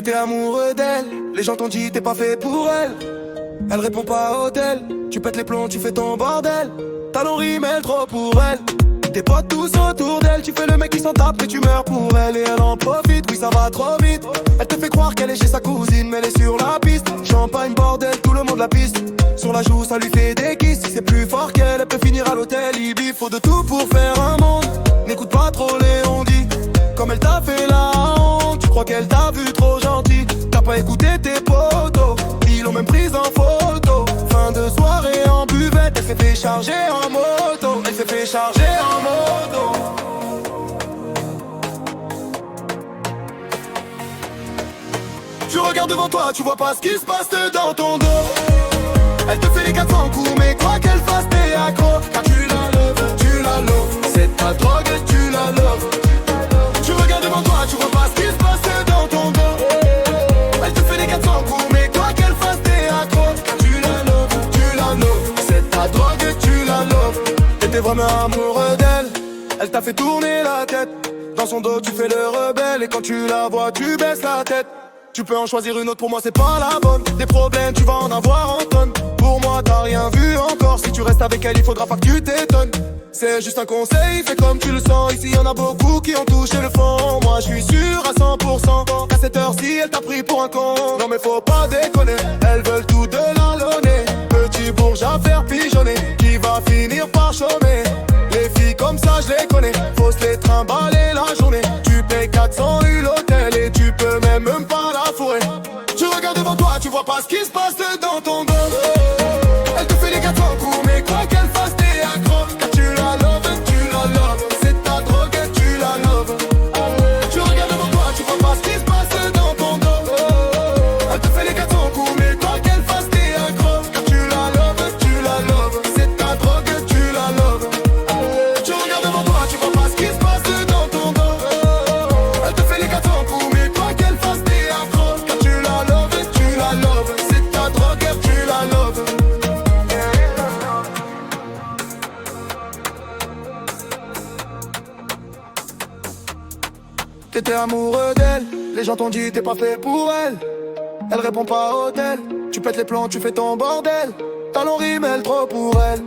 T'étais amoureux d'elle, les gens t'ont dit t'es pas fait pour elle. Elle répond pas au tel, tu pètes les plombs, tu fais ton bordel. Talon rimel trop pour elle. Tes potes tous autour d'elle, tu fais le mec qui s'en tape mais tu meurs pour elle. Et elle en profite, oui ça va trop vite. Elle te fait croire qu'elle est chez sa cousine mais elle est sur la piste. Champagne bordel, tout le monde la piste. Sur la joue ça lui fait des kisses. Si c'est plus fort qu'elle, elle peut finir à l'hôtel. Il faut de tout pour faire un monde. N'écoute pas trop les on-dit. Comme elle t'a fait la honte, tu crois qu'elle t'a vu trop gentil. T'as pas écouté tes potos, ils l'ont même prise en photo. Fin de soirée en buvette, elle s'est fait charger en moto. Elle s'est fait charger en moto. Tu regardes devant toi, tu vois pas ce qui se passe dans ton dos. Elle te fait les 400 coups, mais quoi qu'elle fasse, t'es accro. Car tu la loves, c'est ta drogue et tu la loves. Tu regardes devant toi, tu vois pas ce qui se passe dans ton dos. Elle te fait les 400 coups, mais quoi qu'elle fasse, t'es accro. Car tu la loves, c'est ta drogue et tu la loves. T'étais vraiment amoureux d'elle, elle t'a fait tourner la tête. Dans son dos, tu fais le rebelle, et quand tu la vois, tu baisses la tête. Tu peux en choisir une autre, pour moi c'est pas la bonne. Des problèmes, tu vas en avoir en tonnes. Pour moi t'as rien vu encore. Si tu restes avec elle, il faudra pas que tu t'étonnes. C'est juste un conseil, fais comme tu le sens. Ici y'en a beaucoup qui ont touché le fond. Moi je suis sûr à 100% qu'à cette heure-ci elle t'a pris pour un con. Non mais faut pas déconner, elles veulent tout de l'allonner. Petit bourge à faire pigeonner, qui va finir par chômer. Les filles comme ça je les connais, faut se les trimballer la journée. Tu payes 400 € l'hôtel et tu peux même pas la fourrer. Tu regardes devant toi, tu vois pas ce qui se passe dans ton dos. Elle te fait les 400 coups, mais quoi qu'elle fasse, t'es accro. Car tu la loves, c'est ta drogue et tu la loves. Tu regardes devant toi, tu vois pas ce qui se passe dans ton dos. Elle te fait les 400 coups, mais quoi qu'elle fasse, t'es accro. Car tu la loves, c'est ta drogue et tu la loves. Tu regardes devant toi, tu vois pas ce qui se passe dans ton dos. Elle te fait les 400 coups, mais quoi qu'elle fasse, t'es accro. Car tu la loves, c'est ta drogue et tu la loves. T'étais amoureux d'elle, les gens t'ont dit t'es pas fait pour elle. Elle répond pas au tel, tu pètes les plombs, tu fais ton bordel. Talon rimel trop pour elle.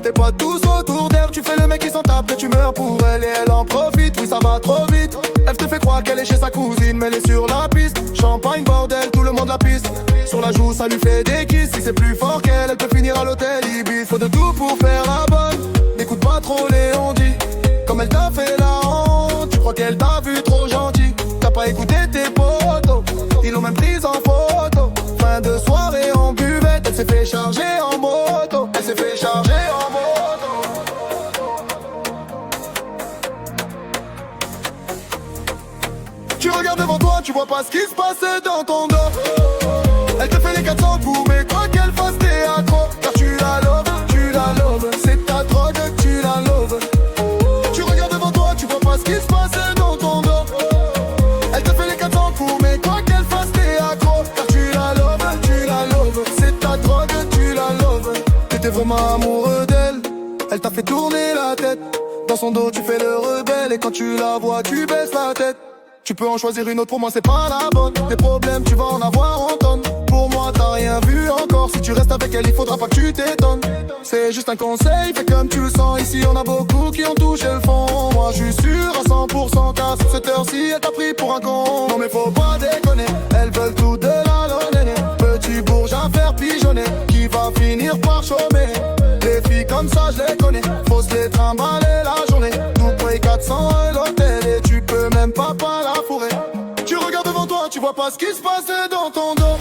Tes potes tous autour d'elle, tu fais le mec qui s'en tape et tu meurs pour elle. Et elle en profite, oui ça va trop vite. Elle te fait croire qu'elle est chez sa cousine mais elle est sur la piste. Champagne bordel, tout le monde la piste. Sur la joue ça lui fait des kisses. Si c'est plus fort qu'elle, elle peut finir à l'hôtel Ibis. Faut de tout pour faire la bonne, n'écoute pas trop les on-dit. Comme elle t'a fait la honte, tu crois qu'elle t'a vu trop gentil. T'as pas écouté tes potos, ils l'ont même prise en photo. Fin de soirée en buvette, elle s'est fait charger en moto. Elle s'est fait charger en moto. Tu regardes devant toi, tu vois pas ce qui se passe dans ton dos. Elle te fait les 400 coups, mais quoi qu'elle fasse, t'es accro. Car tu la loves, c'est ta drogue, tu la loves. Tu regardes devant toi, tu vois pas ce qui se passe dans ton dos. Elle te fait les 400 coups, mais quoi qu'elle fasse, t'es accro. Car tu la loves, c'est ta drogue, tu la loves. T'étais vraiment amoureux d'elle, elle t'a fait tourner la tête. Dans son dos, tu fais le rebelle, et quand tu la vois, tu baisses la tête. Tu peux en choisir une autre, pour moi c'est pas la bonne. Des problèmes, tu vas en avoir en tonnes. Pour moi t'as rien vu encore. Si tu restes avec elle, il faudra pas que tu t'étonnes. C'est juste un conseil, fais comme tu le sens. Ici on a beaucoup qui ont touché le fond. Moi je suis sûr à 100% qu'à cette heure-ci elle t'a pris pour un con. Non mais faut pas déconner, elles veulent tout de la lonner. Petit bourge à faire pigeonner, qui va finir par chômer. Les filles comme ça je les connais, faut se les trimballer la journée. Nous paye 400 € l'hôtel et tu peux même pas la fourrer. Tu regardes devant toi, tu vois pas ce qui se passe dans ton dos.